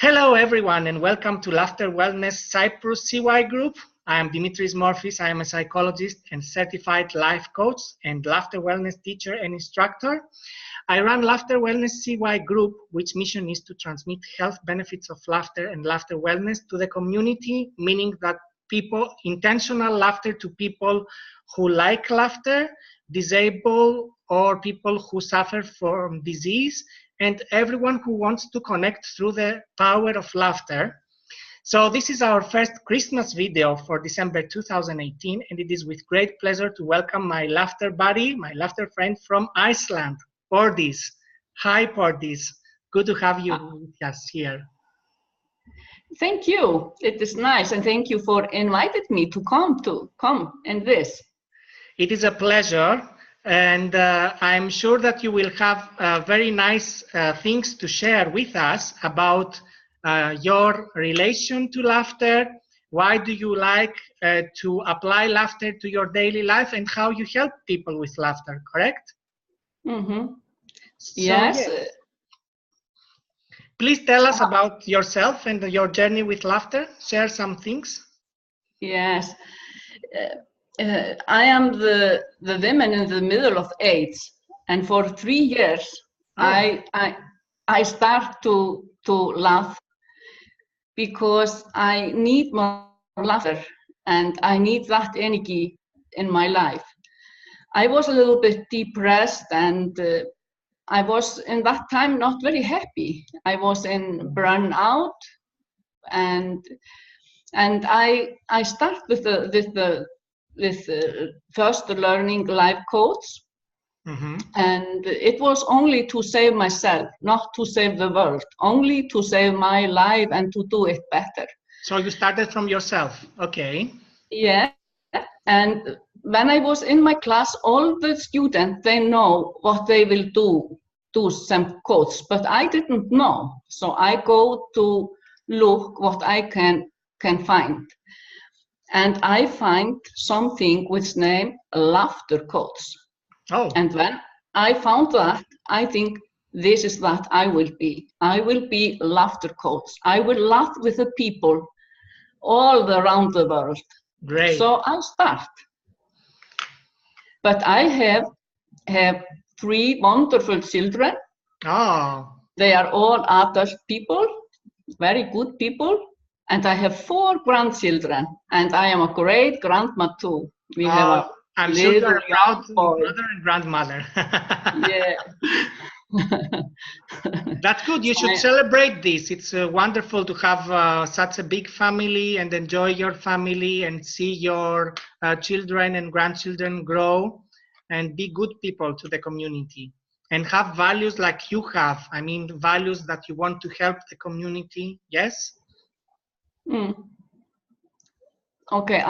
Hello everyone and welcome to Laughter Wellness Cyprus CY Group. I am Dimitris Morphis. I am a psychologist and certified life coach and laughter wellness teacher and instructor. I run Laughter Wellness CY Group, which mission is to transmit health benefits of laughter and laughter wellness to the community, meaning that intentional laughter to people who like laughter, disabled or people who suffer from disease, and everyone who wants to connect through the power of laughter. So this is our first Christmas video for December 2018, and it is with great pleasure to welcome my laughter buddy, my laughter friend from Iceland, Þórdís. Hi, Þórdís. Good to have you with us here. Thank you. It is nice, and thank you for inviting me to come in this. It is a pleasure. And I'm sure that you will have very nice things to share with us about your relation to laughter. Why do you like to apply laughter to your daily life and how you help people with laughter, correct? Mm-hmm. So, yes. Please tell us about yourself and your journey with laughter. Share some things. Yes. I am the woman in the middle of age, and for 3 years I start to laugh because I need more laughter and I need that energy in my life. I was a little bit depressed and I was in that time not very happy. I was in burnout and I start with first learning life coach, and it was only to save myself, not to save the world, only to save my life and to do it better. So you started from yourself, okay? Yeah, and when I was in my class, all the students, they know what they will do some coach, but I didn't know. So I go to look what I can find. And I find something which name laughter coach. Oh. And when I found that, I think this is what I will be. I will be laughter coach. I will laugh with the people all around the world. Great. So I start. But I have 3 wonderful children. Oh. They are all adult people, very good people. And I have 4 grandchildren, and I am a great grandma too. We have a I'm sure you're a proud mother and grandmother. Yeah. That's good. You should celebrate this. It's wonderful to have such a big family and enjoy your family and see your children and grandchildren grow and be good people to the community and have values like you have. I mean, values that you want to help the community. Yes? Okay.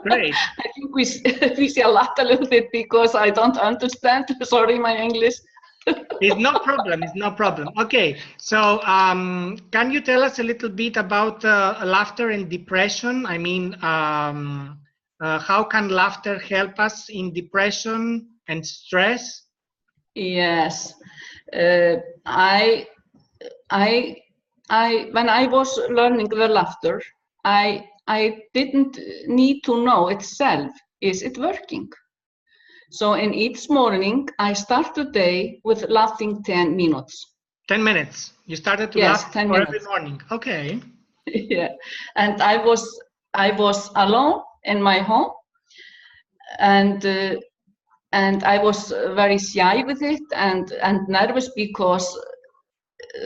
Great. I think we see a lot a little bit because I don't understand. Sorry, my English. It's no problem. It's no problem. Okay. So can you tell us a little bit about laughter and depression? I mean, how can laughter help us in depression and stress? Yes. When I was learning the laughter, I didn't need to know itself, is it working? So in each morning, I start the day with laughing 10 minutes. 10 minutes. You started to yes, laugh 10 for minutes. every morning. Okay. Yeah, and I was alone in my home, and I was very shy with it and nervous because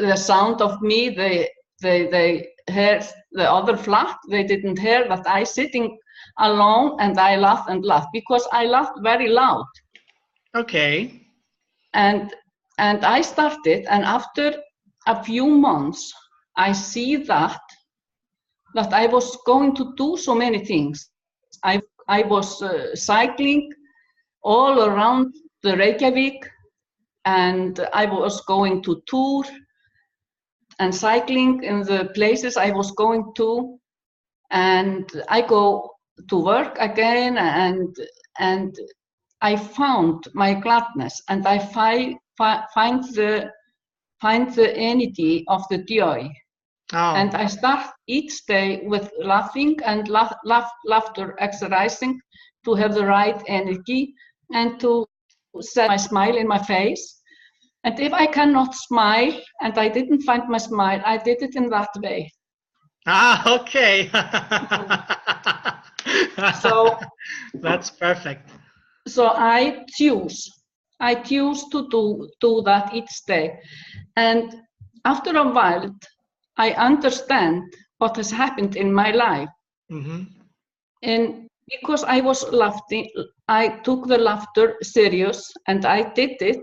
the sound of me, they heard the other flat. They didn't hear that I sitting alone and I laugh and laugh because I laughed very loud. Okay. And I started, and after a few months, I see that I was going to do so many things. I was cycling all around the Reykjavik, and I was going to tour and cycling in the places I was going to, and I go to work again, and I found my gladness, and I find the find the energy of the joy. Oh. And I start each day with laughing and laughter exercising to have the right energy and to set my smile in my face. And if I cannot smile and I didn't find my smile, I did it in that way. Ah, okay. So that's perfect. So I choose to do that each day. And after a while, I understand what has happened in my life. Mm-hmm. And because I was laughing, I took the laughter serious and I did it.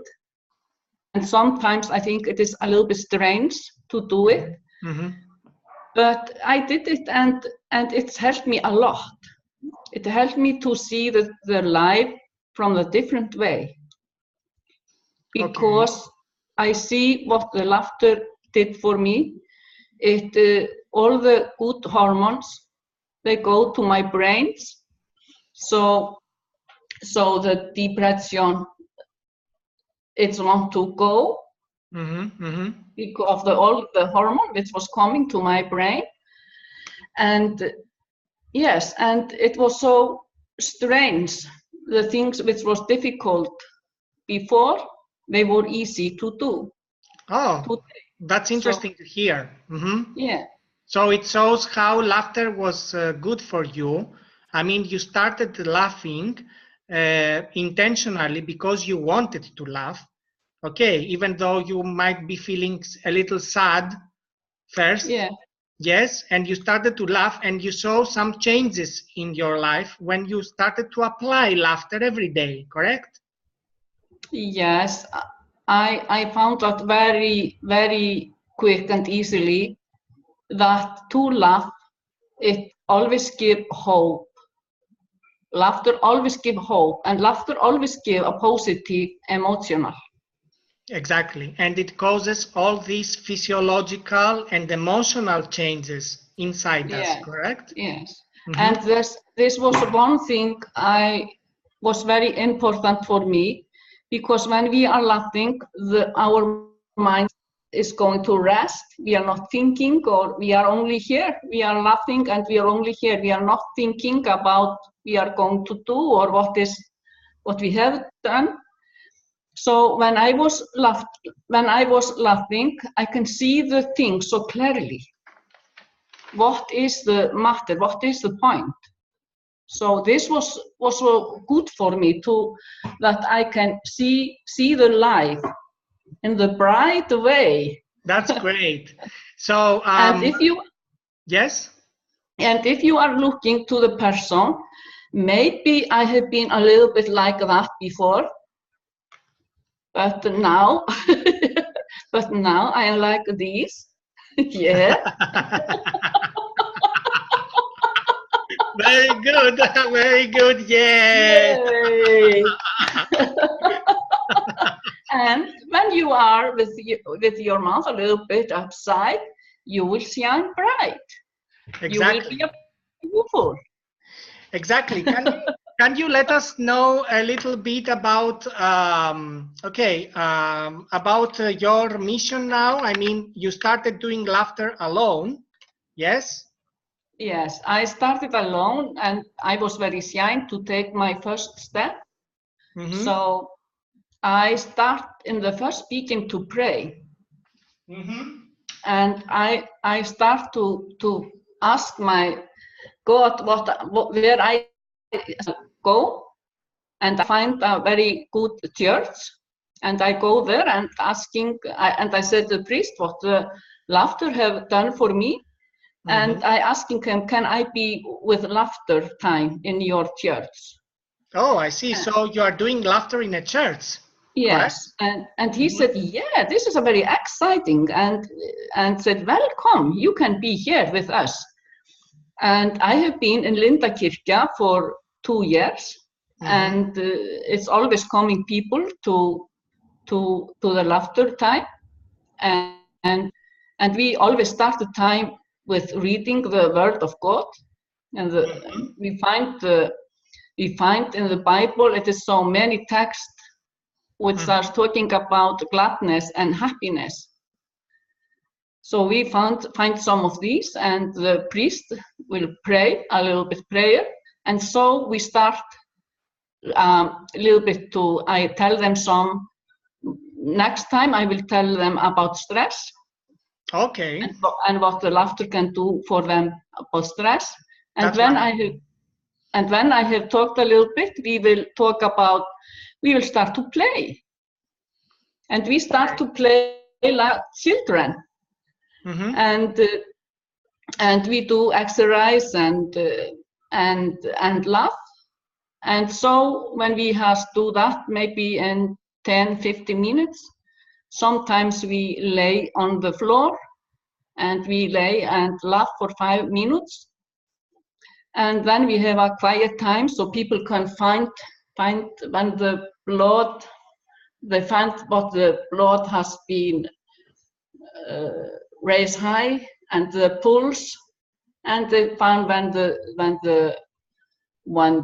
And sometimes I think it is a little bit strange to do it. Mm-hmm. But I did it and it's helped me a lot. It helped me to see the life from a different way. Because okay. I see what the laughter did for me. All the good hormones, they go to my brains. So the depression, it's want to go because of all the hormone which was coming to my brain. And yes, and it was so strange. The things which was difficult before, they were easy to do. Oh, that's interesting to hear. Mm-hmm. Yeah. So it shows how laughter was good for you. I mean, you started laughing intentionally because you wanted to laugh. Okay, even though you might be feeling a little sad first. Yeah. Yes, and you started to laugh and you saw some changes in your life when you started to apply laughter every day, correct? Yes, I found out very, very quick and easily that to laugh, it always gives hope. Laughter always gives hope, and laughter always gives a positive emotional. Exactly, and it causes all these physiological and emotional changes inside us, correct? Yes. Mm-hmm. And this was one thing was very important for me, because when we are laughing, our mind is going to rest. We are not thinking, or we are only here. We are laughing and we are only here. We are not thinking about we are going to do or what we have done. So when I was laughing, I can see the things so clearly. What is the matter? What is the point? So this was so good for me that I can see the life in the bright way. That's great. So and if you yes, and if you are looking to the person, maybe I have been a little bit like that before, but now I am like this. Yeah. Very good, very good, yay! And when you are with your mouth a little bit upside, you will shine bright. Exactly. You will be beautiful. Exactly. Can you let us know a little bit about about your mission now? I mean, you started doing laughter alone, yes? Yes, I started alone and I was very shy to take my first step. Mm-hmm. So I start in the first beginning to pray. Mm-hmm. And I start to ask my God where I go, and I find a very good church, and I go there and and I said to the priest what the laughter have done for me. And I asking him, can I be with laughter time in your church? Oh, I see. So you are doing laughter in a church. Yes, correct? and he said, yeah, this is a very exciting, and said, welcome, you can be here with us. And I have been in Lindakirkja for 2 years, and it's always coming people to the laughter time, and we always start the time with reading the Word of God, and we find in the Bible it is so many texts which are talking about gladness and happiness. So we find some of these, and the priest will pray a little bit prayer, and so we start a little bit I tell them some. Next time I will tell them about stress. Okay. And what the laughter can do for them about stress. And when I have talked a little bit, we will start to play. And we start to play like children. And we do exercise and laugh. And so when we do that, maybe in 10-15 minutes, sometimes we lay on the floor and we lay and laugh for 5 minutes. And then we have a quiet time so people can find when the blood, they find what the blood has been raised high and the pulse, and they find when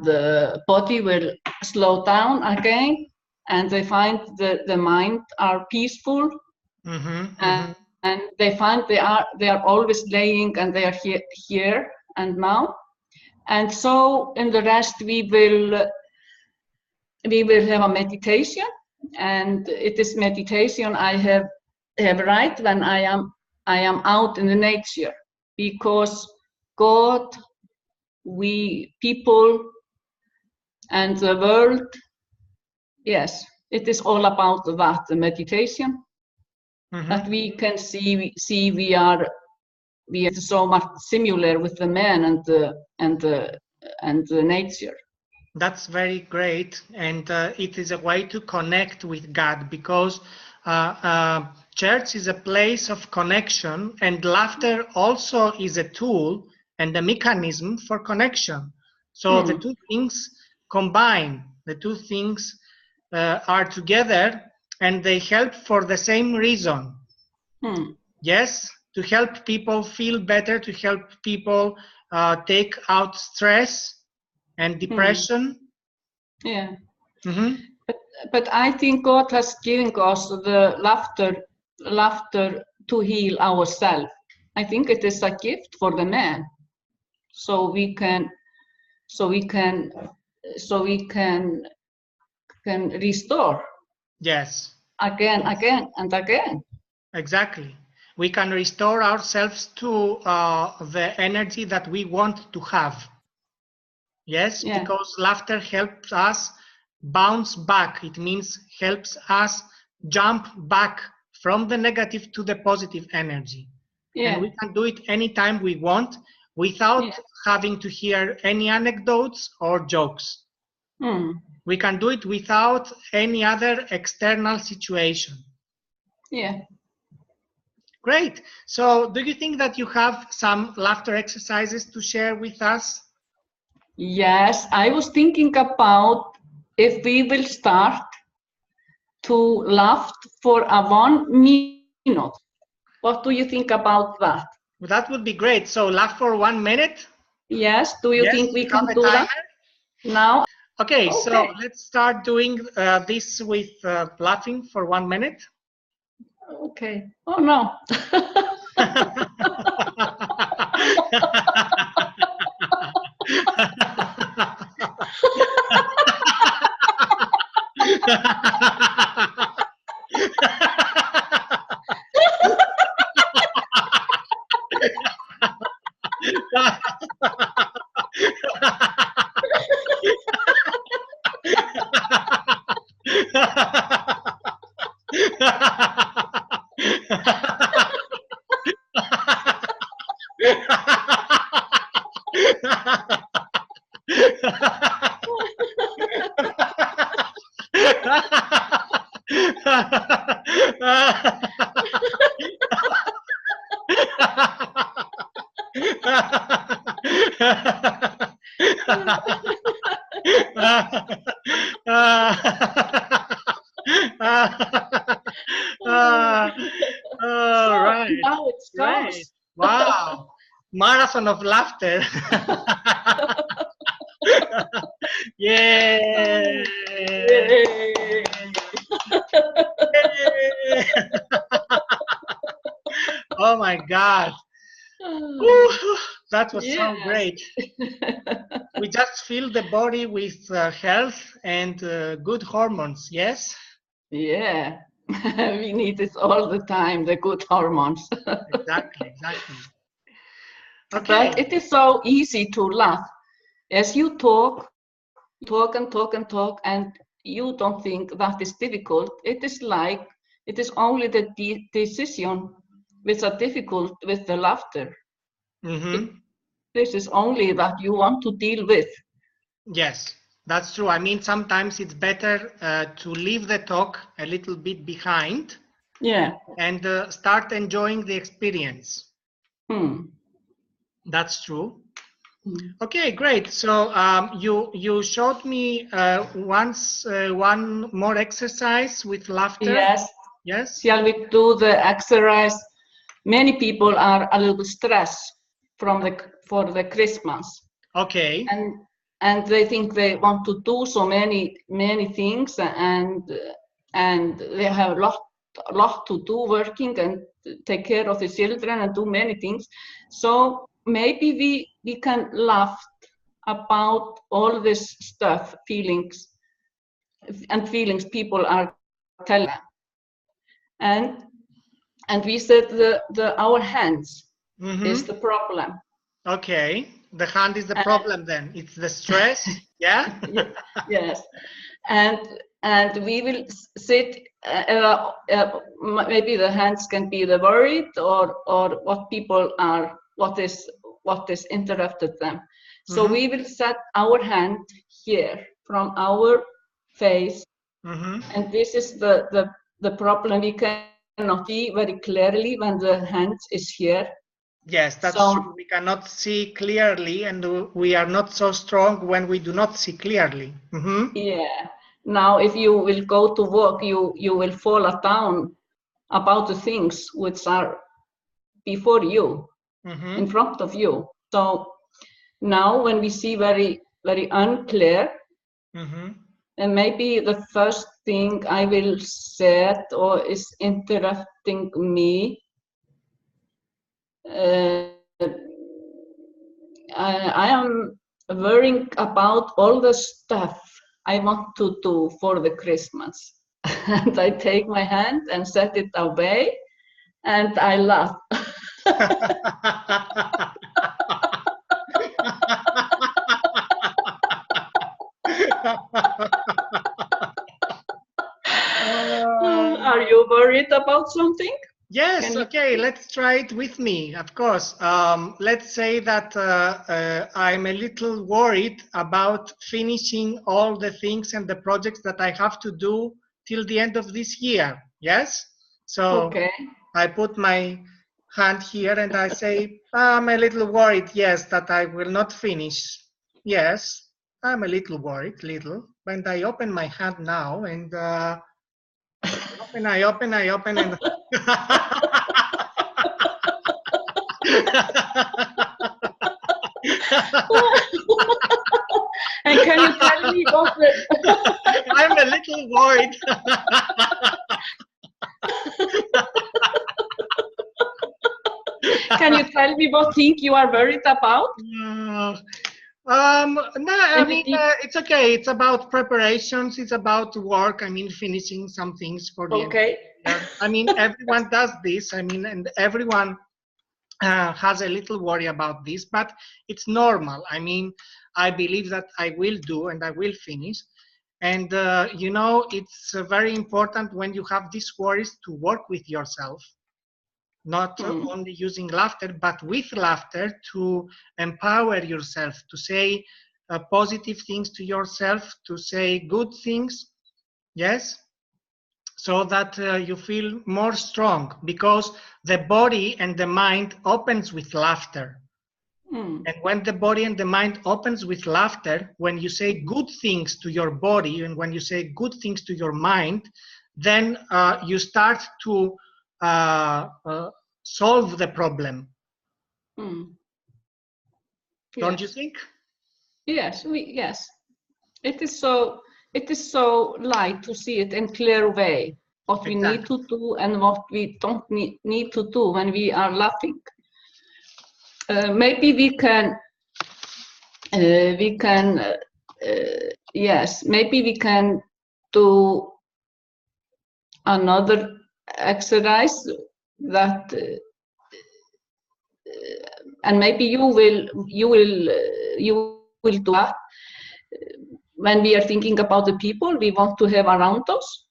the body will slow down again, and they find the mind are peaceful, and they find they are always laying and they are here and now. And so in the rest we will have a meditation, and it is meditation I have right when I am out in the nature, because God, we people and the world, yes, it is all about that, the meditation, that we can see we are so much similar with the man and the nature. That's very great, and it is a way to connect with God, because church is a place of connection, and laughter also is a tool and a mechanism for connection. So the two things combine, the two things are together, and they help for the same reason. Yes, to help people feel better, to help people take out stress and depression. Yeah. But I think God has given us the laughter to heal ourselves. I think it is a gift for the man, so we can restore. Yes. Again and again. Exactly. We can restore ourselves to the energy that we want to have. Yes, because laughter helps us bounce back. It means helps us jump back from the negative to the positive energy. And we can do it anytime we want without having to hear any anecdotes or jokes. We can do it without any other external situation. Yeah. Great. So do you think that you have some laughter exercises to share with us? Yes, I was thinking about if we will start to laugh for 1 minute. What do you think about that? Well, that would be great. So laugh for 1 minute? Yes. Do you think we can do that now? Okay, so let's start doing this with laughing for 1 minute. Okay. Oh no. All right. Now it starts. Great. Wow. Marathon of laughter. Yay. Oh my God. Woo, that was so great. We just fill the body with health and good hormones, yes? Yeah, we need it all the time, the good hormones. Exactly, exactly. Okay. But it is so easy to laugh. As you talk and talk, and you don't think that is difficult. It is only the decision which are difficult with the laughter. Mm-hmm. This is only that you want to deal with. Yes, that's true. I mean, sometimes it's better to leave the talk a little bit behind. Yeah. And start enjoying the experience. That's true. Okay, great. So you showed me once one more exercise with laughter. Yes. Yes. Shall we do the exercise? Many people are a little stressed for the Christmas. Okay. And they think they want to do so many things, and they have a lot to do, working and take care of the children and do many things. So maybe we can laugh about all this stuff, feelings people are telling. And we said our hands is the problem. Okay, the hand is the problem then. It's the stress, yeah? Yes, and we will sit. Maybe the hands can be the worried or what people are. What is interrupted them. So we will set our hand here from our face, and this is the problem. We cannot see very clearly when the hand is here. Yes, that's true. We cannot see clearly, and we are not so strong when we do not see clearly. Yeah. Now, if you will go to work, you will fall down about the things which are before you, in front of you. So now, when we see very, very unclear, and maybe the first thing I will say or is interrupting me. I am worrying about all the stuff I want to do for the Christmas. And I take my hand and set it away, and I laugh. Are you worried about something? Yes, okay, let's try it with me, of course. Let's say that I'm a little worried about finishing all the things and the projects that I have to do till the end of this year, yes? So I put my hand here and I say, I'm a little worried, yes, that I will not finish. Yes, I'm a little worried, little. And I open my hand now and I open and... And can you tell me what I'm a little worried. Can you tell me what thing you are worried about? No, I mean, it's okay. It's about preparations. It's about work. I mean, finishing some things for the end. I mean, everyone does this. I mean, and everyone has a little worry about this, but it's normal. I mean, I believe that I will do and I will finish. And, you know, it's very important when you have these worries to work with yourself, not only using laughter, but with laughter to empower yourself, to say positive things to yourself, to say good things, yes? So that you feel more strong, because the body and the mind opens with laughter. And when the body and the mind opens with laughter, when you say good things to your body and when you say good things to your mind, then you start to solve the problem. Don't you think? Yes, yes. It is so light to see it in clear way. what we need to do and what we don't need to do when we are laughing. Maybe we can yes, maybe we can do another exercise that and maybe you will do that when we are thinking about the people we want to have around us.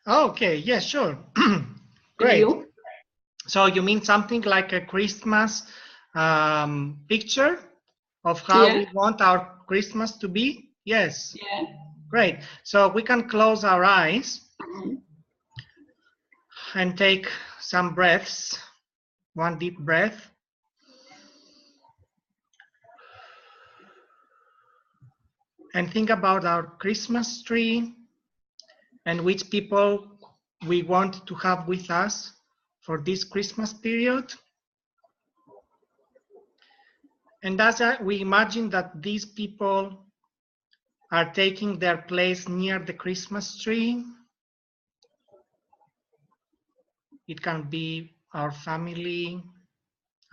Okay, yeah, sure. Great. So you mean something like a Christmas picture of how we want our Christmas to be? Yes. Yeah. Great. So we can close our eyes and take some breaths. One deep breath. And think about our Christmas tree and which people we want to have with us for this Christmas period. And as we imagine that these people are taking their place near the Christmas tree, it can be our family,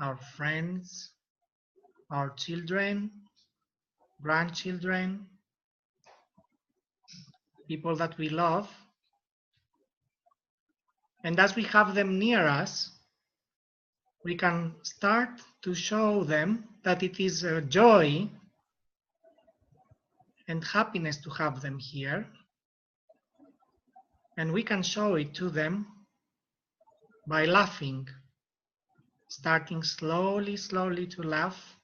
our friends, our children, grandchildren, people that we love. And as we have them near us, we can start to show them that it is a joy and happiness to have them here. And we can show it to them by laughing, starting slowly, slowly to laugh.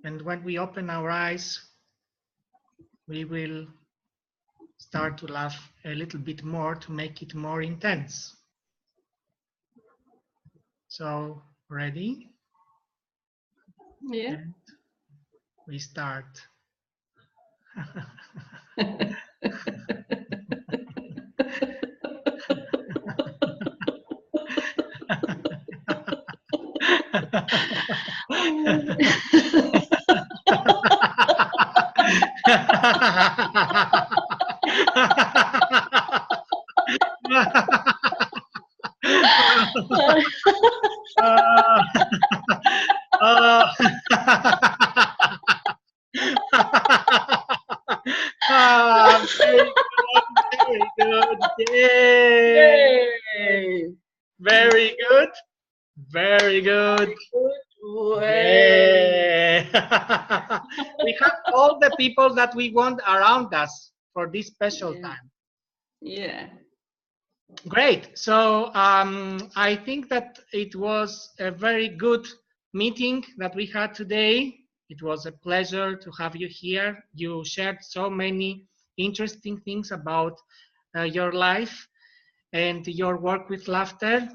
And when we open our eyes, we will start to laugh a little bit more to make it more intense. So, ready? Yeah. And we start. Very good. Yay. Very good. Very good. Yay. We have all the people that we want around us for this special time. Yeah. Great. So I think that it was a very good meeting that we had today. It was a pleasure to have you here. You shared so many interesting things about your life and your work with laughter.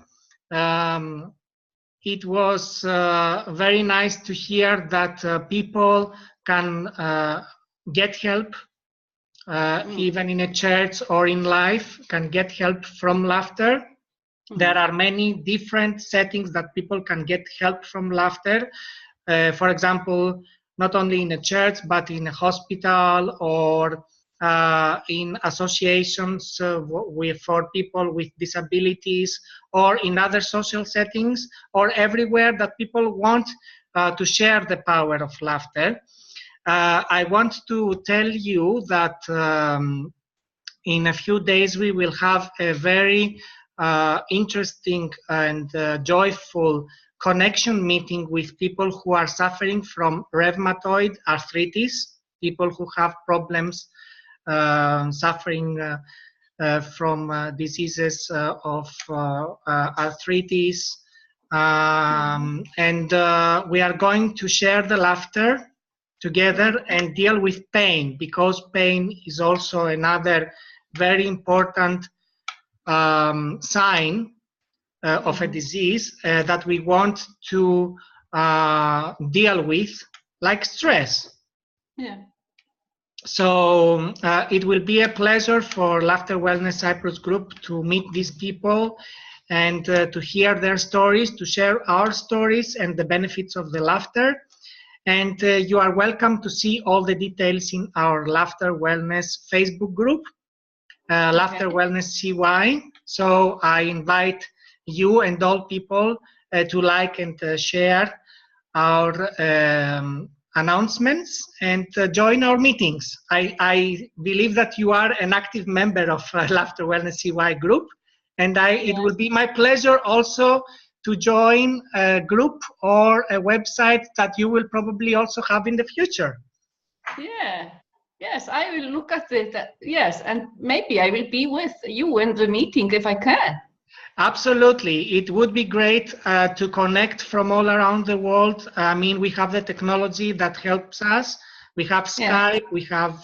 It was very nice to hear that people can get help even in a church or in life, can get help from laughter. There are many different settings that people can get help from laughter. For example, not only in a church, but in a hospital or in associations for people with disabilities, or in other social settings, or everywhere that people want to share the power of laughter. I want to tell you that in a few days we will have a very interesting and joyful connection meeting with people who are suffering from rheumatoid arthritis, people who have problems suffering from diseases of arthritis. And we are going to share the laughter together and deal with pain, because pain is also another very important sign of a disease that we want to deal with, like stress. Yeah. So it will be a pleasure for Laughter Wellness Cyprus Group to meet these people and to hear their stories, to share our stories and the benefits of the laughter. And you are welcome to see all the details in our Laughter Wellness Facebook group. Laughter Wellness CY. So I invite you and all people to like and share our announcements and join our meetings. I believe that you are an active member of Laughter Wellness CY group, and it will be my pleasure also to join a group or a website that you will probably also have in the future. Yeah. Yes, I will look at it. Yes, and maybe I will be with you in the meeting if I can. Absolutely. It would be great to connect from all around the world. I mean, we have the technology that helps us. We have Skype, we have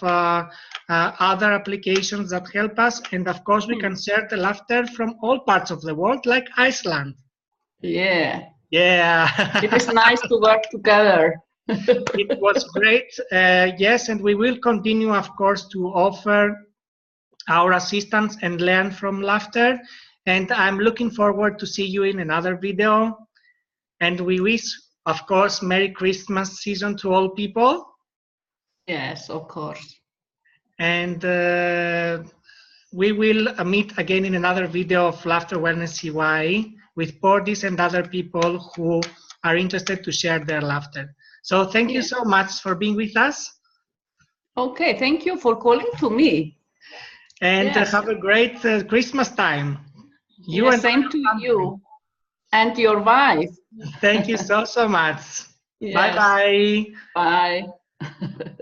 other applications that help us. And of course, we can share the laughter from all parts of the world, like Iceland. Yeah. Yeah. It is nice to work together. It was great. Yes, and we will continue, of course, to offer our assistance and learn from laughter. And I'm looking forward to see you in another video. And we wish, of course, Merry Christmas season to all people. Yes, of course. And we will meet again in another video of Laughter Wellness CY with Thórdís and other people who are interested to share their laughter. So thank you so much for being with us. Okay, thank you for calling to me. And have a great Christmas time. You and same to you and your wife. Thank you so much. Yes. Bye-bye. Bye.